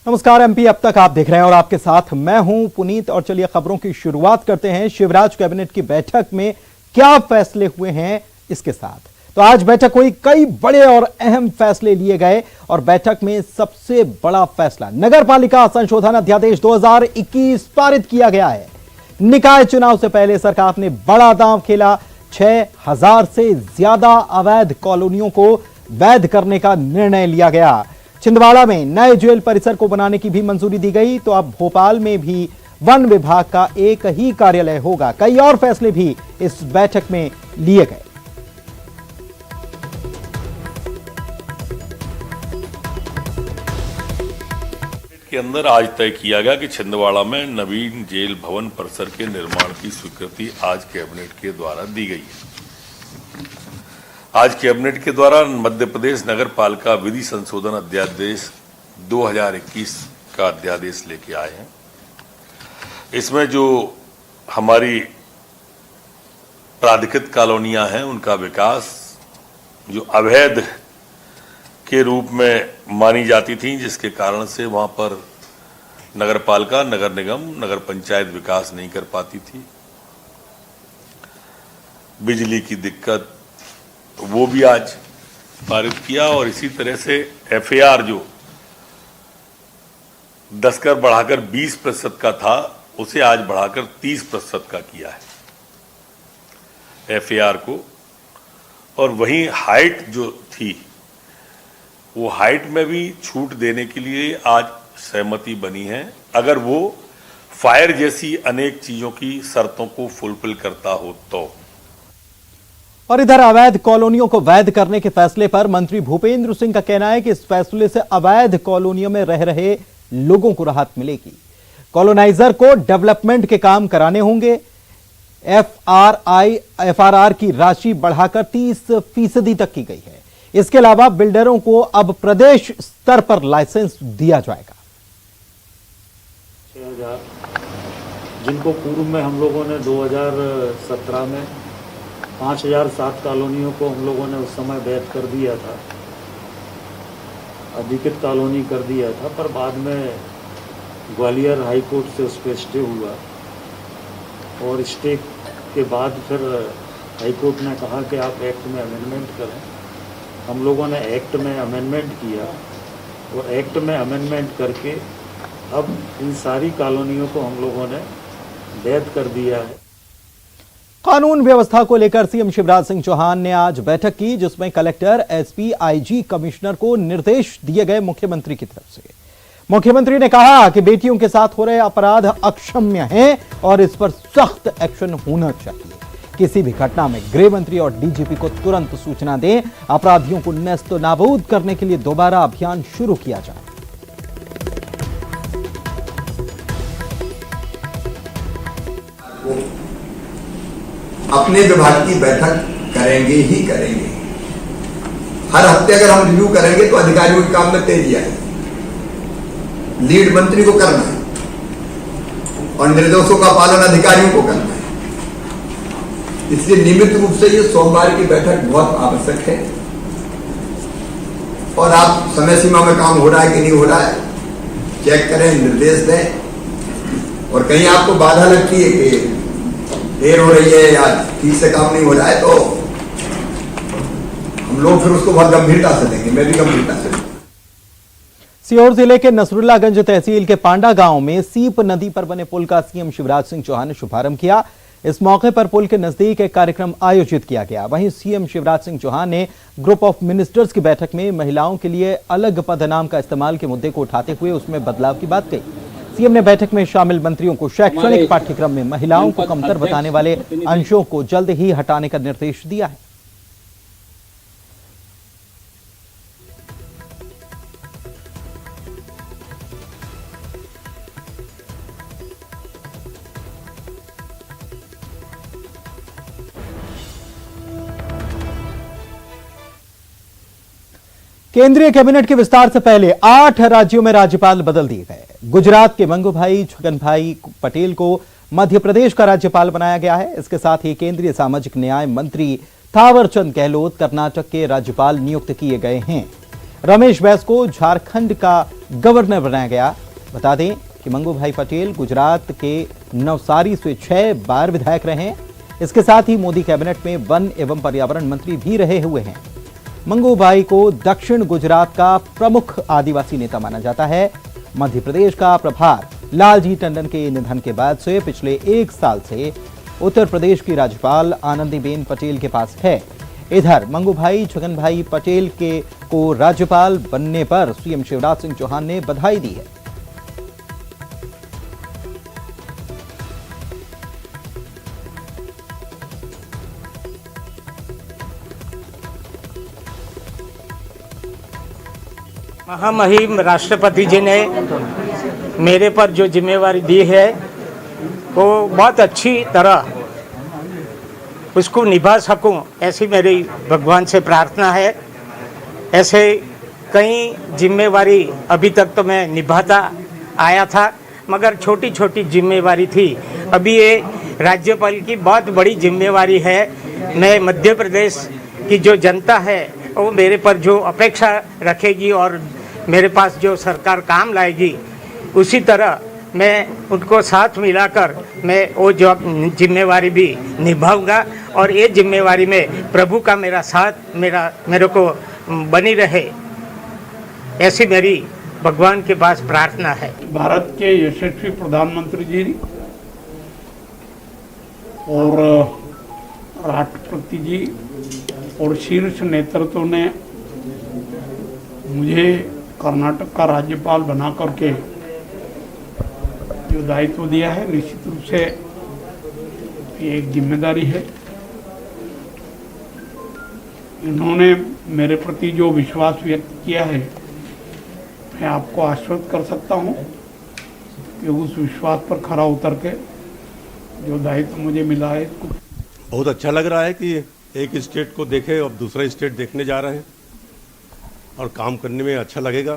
नमस्कार एमपी अब तक आप देख रहे हैं और आपके साथ मैं हूं पुनीत। और चलिए खबरों की शुरुआत करते हैं। शिवराज कैबिनेट की बैठक में क्या फैसले हुए हैं इसके साथ। तो आज बैठक हुई, कई बड़े और अहम फैसले लिए गए और बैठक में सबसे बड़ा फैसला नगर पालिका संशोधन अध्यादेश 2021 पारित किया गया है। निकाय चुनाव से पहले सरकार ने बड़ा दांव खेला। 6000 से ज्यादा अवैध कॉलोनियों को वैध करने का निर्णय लिया गया। छिंदवाड़ा में नए जेल परिसर को बनाने की भी मंजूरी दी गई। तो अब भोपाल में भी वन विभाग का एक ही कार्यालय होगा। कई और फैसले भी इस बैठक में लिए गए। के अंदर आज तय किया गया कि छिंदवाड़ा में नवीन जेल भवन परिसर के निर्माण की स्वीकृति आज कैबिनेट के द्वारा दी गई है। आज कैबिनेट के द्वारा मध्य प्रदेश नगर पालिका विधि संशोधन अध्यादेश 2021 का अध्यादेश लेके आए हैं। इसमें जो हमारी प्राधिकृत कॉलोनियां हैं उनका विकास, जो अवैध के रूप में मानी जाती थी, जिसके कारण से वहां पर नगर पालिका, नगर निगम, नगर पंचायत विकास नहीं कर पाती थी। बिजली की दिक्कत, वो भी आज पारित किया। और इसी तरह से एफएआर जो 10 कर बढ़ाकर 20% का था, उसे आज बढ़ाकर 30% का किया है एफएआर को। और वहीं हाइट जो थी, वो हाइट में भी छूट देने के लिए आज सहमति बनी है, अगर वो फायर जैसी अनेक चीजों की शर्तों को फुलफिल करता हो तो। और इधर अवैध कॉलोनियों को वैध करने के फैसले पर मंत्री भूपेंद्र सिंह का कहना है कि इस फैसले से अवैध कॉलोनियों में रह रहे लोगों को राहत मिलेगी। कॉलोनाइजर को डेवलपमेंट के काम कराने होंगे। एफआरआर की राशि बढ़ाकर 30% तक की गई है। इसके अलावा बिल्डरों को अब प्रदेश स्तर पर लाइसेंस दिया जाएगा। 6000 जिनको पूर्व में हम लोगों ने 2017 में 5007 कॉलोनियों को हम लोगों ने उस समय वैध कर दिया था, अधिकृत कॉलोनी कर दिया था, पर बाद में ग्वालियर हाई कोर्ट से उस पर स्टे हुआ और स्टे के बाद फिर हाई कोर्ट ने कहा कि आप एक्ट में अमेंडमेंट करें। हम लोगों ने एक्ट में अमेंडमेंट किया और एक्ट में अमेंडमेंट करके अब इन सारी कॉलोनियों को हम लोगों ने वैध कर दिया है। कानून व्यवस्था को लेकर सीएम शिवराज सिंह चौहान ने आज बैठक की, जिसमें कलेक्टर, एसपी, आईजी, कमिश्नर को निर्देश दिए गए मुख्यमंत्री की तरफ से। मुख्यमंत्री ने कहा कि बेटियों के साथ हो रहे अपराध अक्षम्य हैं और इस पर सख्त एक्शन होना चाहिए। किसी भी घटना में गृह मंत्री और डीजीपी को तुरंत सूचना दें। अपराधियों को नेस्त नाबूद करने के लिए दोबारा अभियान शुरू किया जाए। अपने विभाग की बैठक करेंगे ही करेंगे। हर हफ्ते अगर हम रिव्यू करेंगे तो अधिकारियों के काम में तेजी आएगी। लीड मंत्री को करना है और निर्देशों का पालन अधिकारियों को करना है। इसलिए नियमित रूप से ये सोमवार की बैठक बहुत आवश्यक है। और आप समय सीमा में काम हो रहा है कि नहीं हो रहा है चेक करें, निर्देश दें। और कहीं आपको बाधा लगती है कि देर हो रही है या ठीक से काम नहीं हो रहा है, तो हम लोग फिर उसको बहुत गंभीरता से लेंगे। मैं भी गंभीरता से लूंगा। सीहोर जिले के नसरुल्लागंज तहसील के पांडा गांव में सीप नदी पर बने पुल का सीएम शिवराज सिंह चौहान ने शुभारंभ किया। इस मौके पर पुल के नजदीक एक कार्यक्रम आयोजित किया गया। वहीं सीएम शिवराज सिंह चौहान ने ग्रुप ऑफ मिनिस्टर्स की बैठक में महिलाओं के लिए अलग पदनाम का इस्तेमाल के मुद्दे को उठाते हुए उसमें बदलाव की बात कही। सीएम ने बैठक में शामिल मंत्रियों को शैक्षणिक पाठ्यक्रम में महिलाओं को कमतर बताने वाले अंशों को जल्द ही हटाने का निर्देश दिया है। केंद्रीय कैबिनेट के विस्तार से पहले 8 राज्यों में राज्यपाल बदल दिए गए। गुजरात के मंगूभाई छगनभाई पटेल को मध्य प्रदेश का राज्यपाल बनाया गया है। इसके साथ ही केंद्रीय सामाजिक न्याय मंत्री थावरचंद गहलोत कर्नाटक के राज्यपाल नियुक्त किए गए हैं। रमेश बैस को झारखंड का गवर्नर बनाया गया। बता दें कि मंगूभाई पटेल गुजरात के नवसारी से 6 बार विधायक रहे हैं। इसके साथ ही मोदी कैबिनेट में वन एवं पर्यावरण मंत्री भी रहे हुए हैं। मंगूभाई को दक्षिण गुजरात का प्रमुख आदिवासी नेता माना जाता है। मध्य प्रदेश का प्रभार लालजी टंडन के निधन के बाद से पिछले 1 साल से उत्तर प्रदेश की राज्यपाल आनंदीबेन पटेल के पास है। इधर मंगूभाई छगनभाई पटेल को राज्यपाल बनने पर सीएम शिवराज सिंह चौहान ने बधाई दी है। महामहिम राष्ट्रपति जी ने मेरे पर जो जिम्मेवारी दी है वो बहुत अच्छी तरह उसको निभा सकूं, ऐसी मेरी भगवान से प्रार्थना है। ऐसे कई जिम्मेवारी अभी तक तो मैं निभाता आया था, मगर छोटी छोटी जिम्मेवारी थी। अभी ये राज्यपाल की बहुत बड़ी जिम्मेवारी है। मैं मध्य प्रदेश की जो जनता है वो मेरे पर जो अपेक्षा रखेगी और मेरे पास जो सरकार काम लाएगी, उसी तरह मैं उनको साथ मिलाकर मैं वो जो जिम्मेवारी भी निभाऊंगा और ये जिम्मेवारी में प्रभु का मेरा साथ मेरे को बनी रहे, ऐसी मेरी भगवान के पास प्रार्थना है। भारत के यशस्वी प्रधानमंत्री जी और राष्ट्रपति जी और शीर्ष नेतृत्व ने मुझे कर्नाटक का राज्यपाल बना करके जो दायित्व दिया है, निश्चित रूप से ये एक जिम्मेदारी है। इन्होंने मेरे प्रति जो विश्वास व्यक्त किया है, मैं आपको आश्वस्त कर सकता हूँ कि उस विश्वास पर खरा उतर के जो दायित्व मुझे मिला है, बहुत अच्छा लग रहा है कि एक स्टेट को देखे और दूसरा स्टेट देखने जा रहे हैं और काम करने में अच्छा लगेगा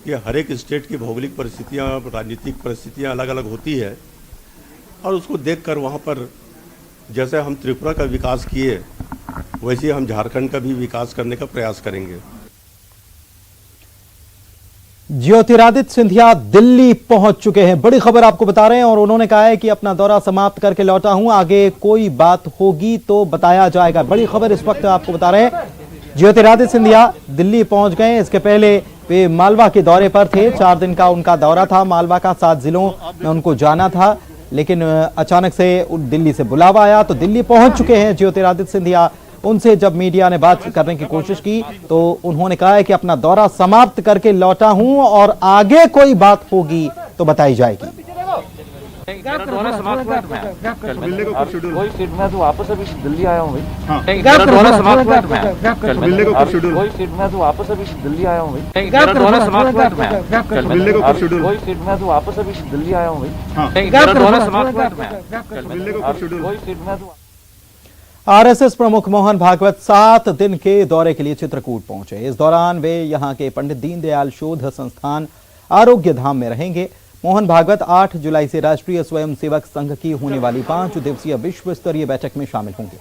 कि हर एक स्टेट की भौगोलिक परिस्थितियाँ, राजनीतिक परिस्थितियाँ अलग अलग होती है और उसको देखकर वहाँ पर जैसे हम त्रिपुरा का विकास किए वैसे हम झारखंड का भी विकास करने का प्रयास करेंगे। ज्योतिरादित्य सिंधिया दिल्ली पहुंच चुके हैं। बड़ी खबर आपको बता रहे हैं और उन्होंने कहा है कि अपना दौरा समाप्त करके लौटा हूं, आगे कोई बात होगी तो बताया जाएगा। बड़ी खबर इस वक्त आपको बता रहे हैं, ज्योतिरादित्य सिंधिया दिल्ली पहुंच गए। इसके पहले वे मालवा के दौरे पर थे। 4 दिन का उनका दौरा था मालवा का। 7 जिलों में उनको जाना था, लेकिन अचानक से दिल्ली से बुलावा आया तो दिल्ली पहुंच चुके हैं ज्योतिरादित्य सिंधिया। उनसे जब मीडिया ने बात करने की कोशिश की तो उन्होंने कहा है कि अपना दौरा समाप्त करके लौटा हूं और आगे कोई बात होगी तो बताई जाएगी। वही सीट में तो वापस अभी दिल्ली आया हूँ भाई। वही सीट में तो वापस अभी दिल्ली आया हूँ भाई। वही सीट में तो वापस अभी दिल्ली आया हूँ भाई। वही सीट में तो आरएसएस प्रमुख मोहन भागवत 7 दिन के दौरे के लिए चित्रकूट पहुंचे। इस दौरान वे यहां के पंडित दीनदयाल शोध संस्थान आरोग्य धाम में रहेंगे। मोहन भागवत 8 जुलाई से राष्ट्रीय स्वयंसेवक संघ की होने वाली 5 दिवसीय विश्व स्तरीय बैठक में शामिल होंगे,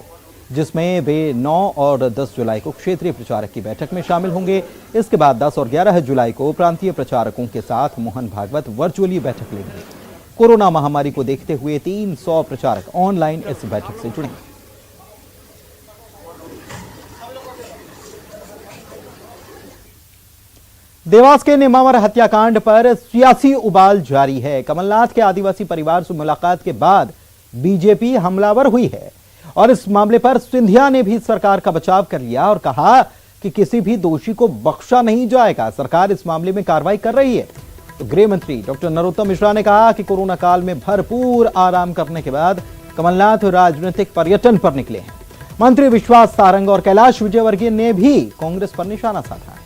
जिसमें वे 9 और 10 जुलाई को क्षेत्रीय प्रचारक की बैठक में शामिल होंगे। इसके बाद 10 और 11 जुलाई को प्रांतीय प्रचारकों के साथ मोहन भागवत वर्चुअली बैठक लेंगे। कोरोना महामारी को देखते हुए 300 प्रचारक ऑनलाइन इस बैठक से जुड़ेंगे। देवास के नेमावर हत्याकांड पर सियासी उबाल जारी है। कमलनाथ के आदिवासी परिवार से मुलाकात के बाद बीजेपी हमलावर हुई है और इस मामले पर सिंधिया ने भी सरकार का बचाव कर लिया और कहा कि किसी भी दोषी को बख्शा नहीं जाएगा। सरकार इस मामले में कार्रवाई कर रही है। तो गृह मंत्री डॉक्टर नरोत्तम मिश्रा ने कहा कि कोरोना काल में भरपूर आराम करने के बाद कमलनाथ राजनीतिक पर्यटन पर निकले हैं। मंत्री विश्वास सारंग और कैलाश विजयवर्गीय ने भी कांग्रेस पर निशाना साधा है।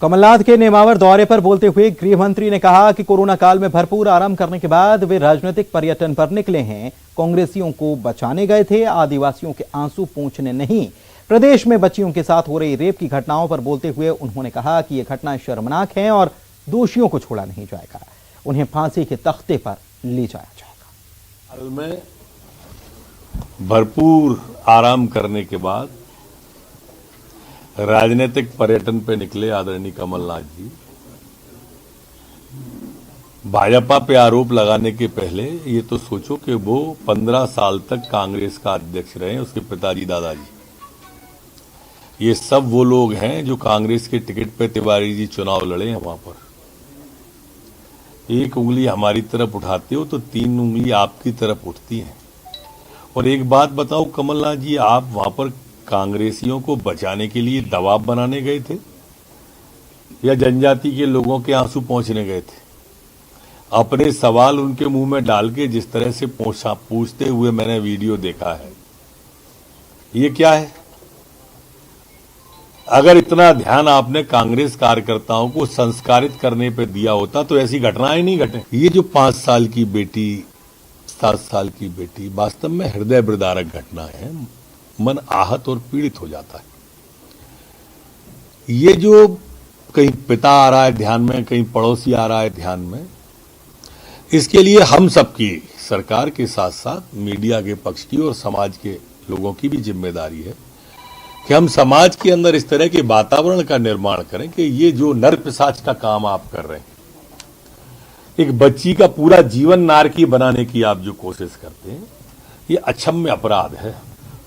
कमलनाथ के नेमावर दौरे पर बोलते हुए गृह मंत्री ने कहा कि कोरोना काल में भरपूर आराम करने के बाद वे राजनीतिक पर्यटन पर निकले हैं। कांग्रेसियों को बचाने गए थे, आदिवासियों के आंसू पोंछने नहीं। प्रदेश में बच्चियों के साथ हो रही रेप की घटनाओं पर बोलते हुए उन्होंने कहा कि ये घटनाएं शर्मनाक हैं और दोषियों को छोड़ा नहीं जाएगा, उन्हें फांसी के तख्ते पर ले जाया जाएगा। में भरपूर आराम करने के बाद राजनीतिक पर्यटन पे निकले आदरणीय कमलनाथ जी। भाजपा पे आरोप लगाने के पहले ये तो सोचो कि वो 15 साल तक कांग्रेस का अध्यक्ष रहे, उसके पिताजी दादाजी। ये सब वो लोग हैं जो कांग्रेस के टिकट पे तिवारी जी चुनाव लड़े हैं। वहां पर एक उंगली हमारी तरफ उठाते हो तो 3 उंगली आपकी तरफ उठती हैं। और एक बात बताओ कमलनाथ जी, आप वहां पर कांग्रेसियों को बचाने के लिए दबाव बनाने गए थे या जनजाति के लोगों के आंसू पहुंचने गए थे? अपने सवाल उनके मुंह में डाल के जिस तरह से पूछते हुए मैंने वीडियो देखा है, ये क्या है? अगर इतना ध्यान आपने कांग्रेस कार्यकर्ताओं को संस्कारित करने पे दिया होता तो ऐसी घटनाएं नहीं घटे। ये जो 5 साल की बेटी, 7 साल की बेटी, वास्तव में हृदय विदारक घटना है। मन आहत और पीड़ित हो जाता है। ये जो कहीं पिता आ रहा है ध्यान में, कहीं पड़ोसी आ रहा है ध्यान में, इसके लिए हम सबकी, सरकार के साथ साथ मीडिया के पक्ष की और समाज के लोगों की भी जिम्मेदारी है कि हम समाज के अंदर इस तरह के वातावरण का निर्माण करें कि ये जो नर पिशाच का काम आप कर रहे हैं, एक बच्ची का पूरा जीवन नारकी बनाने की आप जो कोशिश करते हैं, ये अक्षम्य अपराध है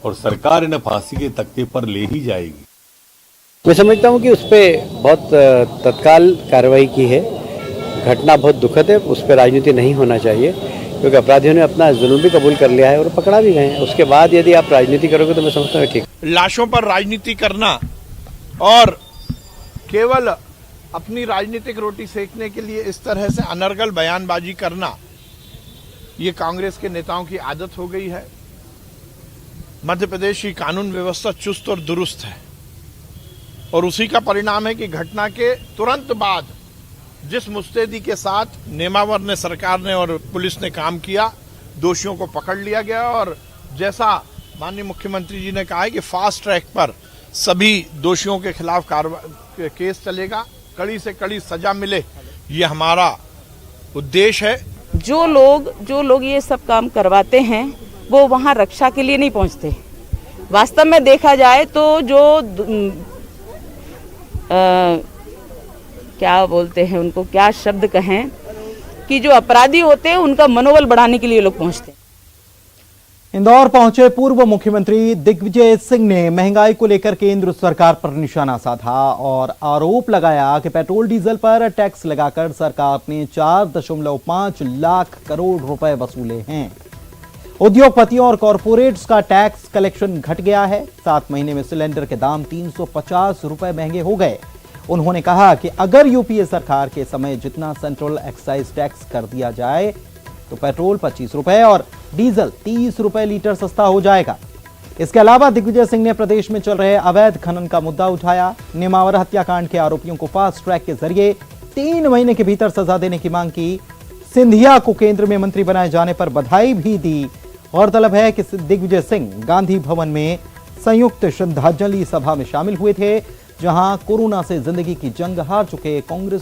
और सरकार इन्हें फांसी के तख्ते पर ले ही जाएगी। मैं समझता हूं कि उस पर बहुत तत्काल कार्रवाई की है। घटना बहुत दुखद है, उस पर राजनीति नहीं होना चाहिए क्योंकि अपराधियों ने अपना जुल्म भी कबूल कर लिया है और पकड़ा भी गए हैं। उसके बाद यदि आप राजनीति करोगे तो मैं समझता हूँ ठीक। लाशों पर राजनीति करना और केवल अपनी राजनीतिक रोटी सेकने के लिए इस तरह से अनर्गल बयानबाजी करना, ये कांग्रेस के नेताओं की आदत हो गई है। मध्य प्रदेश की कानून व्यवस्था चुस्त और दुरुस्त है और उसी का परिणाम है कि घटना के तुरंत बाद जिस मुस्तैदी के साथ नेमावर ने, सरकार ने और पुलिस ने काम किया, दोषियों को पकड़ लिया गया और जैसा माननीय मुख्यमंत्री जी ने कहा है कि फास्ट ट्रैक पर सभी दोषियों के खिलाफ केस चलेगा, कड़ी से कड़ी सजा मिले, ये हमारा उद्देश्य है। जो लोग ये सब काम करवाते हैं वो वहाँ रक्षा के लिए नहीं पहुँचते। वास्तव में देखा जाए तो जो क्या बोलते हैं उनको, क्या शब्द कहें, कि जो अपराधी होते हैं उनका मनोबल बढ़ाने के लिए लोग पहुंचते हैं। इंदौर पहुंचे पूर्व मुख्यमंत्री दिग्विजय सिंह ने महंगाई को लेकर केंद्र सरकार पर निशाना साधा और आरोप लगाया कि पेट्रोल डीजल पर टैक्स लगाकर सरकार ने 4.5 लाख करोड़ रुपए वसूले हैं। उद्योगपतियों और कॉरपोरेट्स का टैक्स कलेक्शन घट गया है। 7 महीने में सिलेंडर के दाम 350 रुपए महंगे हो गए। उन्होंने कहा कि अगर यूपीए सरकार के समय जितना सेंट्रल एक्साइज टैक्स कर दिया जाए तो पेट्रोल 25 रुपए और डीजल 30 रुपए लीटर सस्ता हो जाएगा। इसके अलावा दिग्विजय सिंह ने प्रदेश में चल रहे अवैध खनन का मुद्दा उठाया। नेमावर हत्याकांड के आरोपियों को फास्ट ट्रैक के जरिए 3 महीने के भीतर सजा देने की मांग की। सिंधिया को केंद्र में मंत्री बनाए जाने पर बधाई भी दी। गौरतलब है कि दिग्विजय सिंह गांधी भवन में संयुक्त श्रद्धांजलि सभा में शामिल हुए थे, जहां कोरोना से जिंदगी की जंग हार चुके कांग्रेस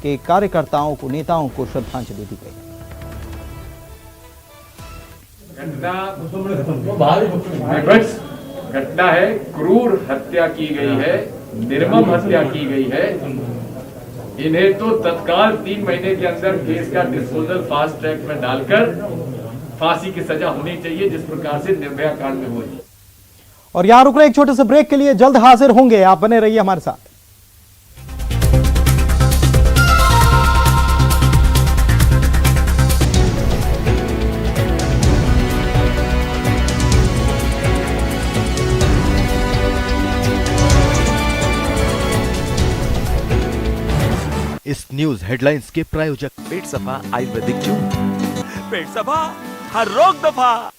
के कार्यकर्ताओं को, नेताओं को श्रद्धांजलि दी गई। घटना है, क्रूर हत्या की गई है, निर्मम हत्या की गई है। इन्हें तो तत्काल 3 महीने के अंदर केस का डिस्पोजल फास्ट ट्रैक में डालकर फांसी की सजा होनी चाहिए, जिस प्रकार से निर्भया कांड में हुई। और यहां रुक रहे एक छोटे से ब्रेक के लिए, जल्द हाजिर होंगे, आप बने रहिए हमारे साथ। इस न्यूज हेडलाइंस के प्रायोजक पेट सफा आयुर्वेदिक चूर्ण। पेट सफा, हर रोग दफा।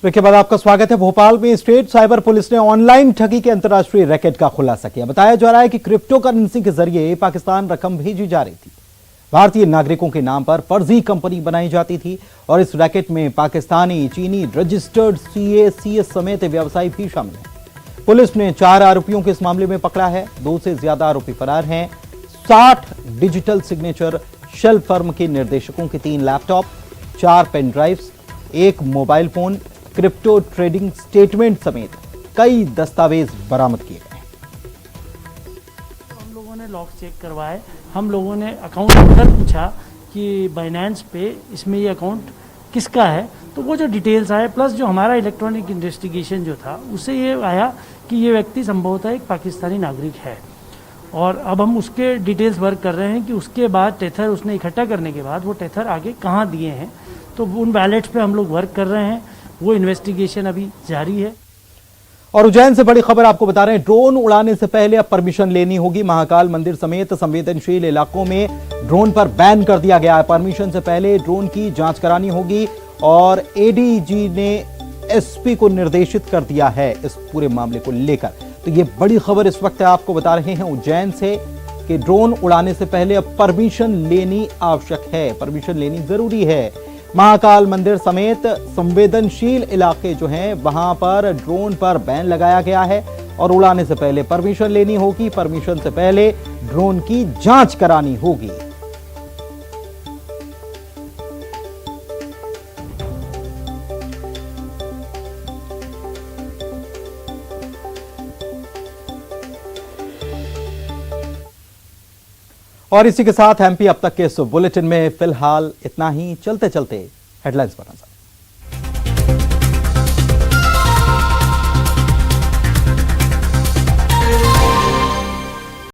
ब्रेक के बाद आपका स्वागत है। भोपाल में स्टेट साइबर पुलिस ने ऑनलाइन ठगी के अंतर्राष्ट्रीय रैकेट का खुलासा किया। बताया जा रहा है कि क्रिप्टो करेंसी के जरिए पाकिस्तान रकम भेजी जा रही थी। भारतीय नागरिकों के नाम पर फर्जी कंपनी बनाई जाती थी और इस रैकेट में पाकिस्तानी, चीनी, रजिस्टर्ड सीए, सीएस समेत व्यवसायी भी शामिल हैं। पुलिस ने 4 आरोपियों को इस मामले में पकड़ा है। 2 से ज्यादा आरोपी फरार हैं। 60 डिजिटल सिग्नेचर शेल फर्म के निर्देशकों के 3 laptop, 4 pen drives, 1 mobile phone, crypto trading statement समेत कई दस्तावेज बरामद किए गए। हम लोगों ने लॉक चेक करवाए, हम लोगों ने अकाउंट नंबर पूछा कि बाइनेंस पे इसमें ये अकाउंट किसका है, तो वो जो डिटेल्स आए प्लस जो हमारा इलेक्ट्रॉनिक इन्वेस्टिगेशन जो था उससे ये आया कि ये व्यक्ति संभवतः एक पाकिस्तानी नागरिक है। और अब हम उसके डिटेल्स वर्क कर रहे हैं कि उसके बाद टेथर उसने इकट्ठा करने के बाद वो टेथर आगे कहाँ दिए हैं, तो उन वैलेट्स पे हम लोग वर्क कर रहे हैं, वो इन्वेस्टिगेशन अभी जारी है। और उज्जैन से बड़ी खबर आपको बता रहे हैं, ड्रोन उड़ाने से पहले अब परमिशन लेनी होगी। महाकाल मंदिर समेत संवेदनशील इलाकों में ड्रोन पर बैन कर दिया गया है। परमिशन से पहले ड्रोन की जांच करानी होगी और एडीजी ने एसपी को निर्देशित कर दिया है इस पूरे मामले को लेकर। तो ये बड़ी खबर इस वक्त आपको बता रहे हैं उज्जैन से कि ड्रोन उड़ाने से पहले अब परमिशन लेनी आवश्यक है, परमिशन लेनी जरूरी है। महाकाल मंदिर समेत संवेदनशील इलाके जो हैं वहां पर ड्रोन पर बैन लगाया गया है और उड़ाने से पहले परमिशन लेनी होगी, परमिशन से पहले ड्रोन की जांच करानी होगी। और इसी के साथ एमपी अब तक के इस बुलेटिन में फिलहाल इतना ही। चलते चलते हेडलाइंस पर नजर।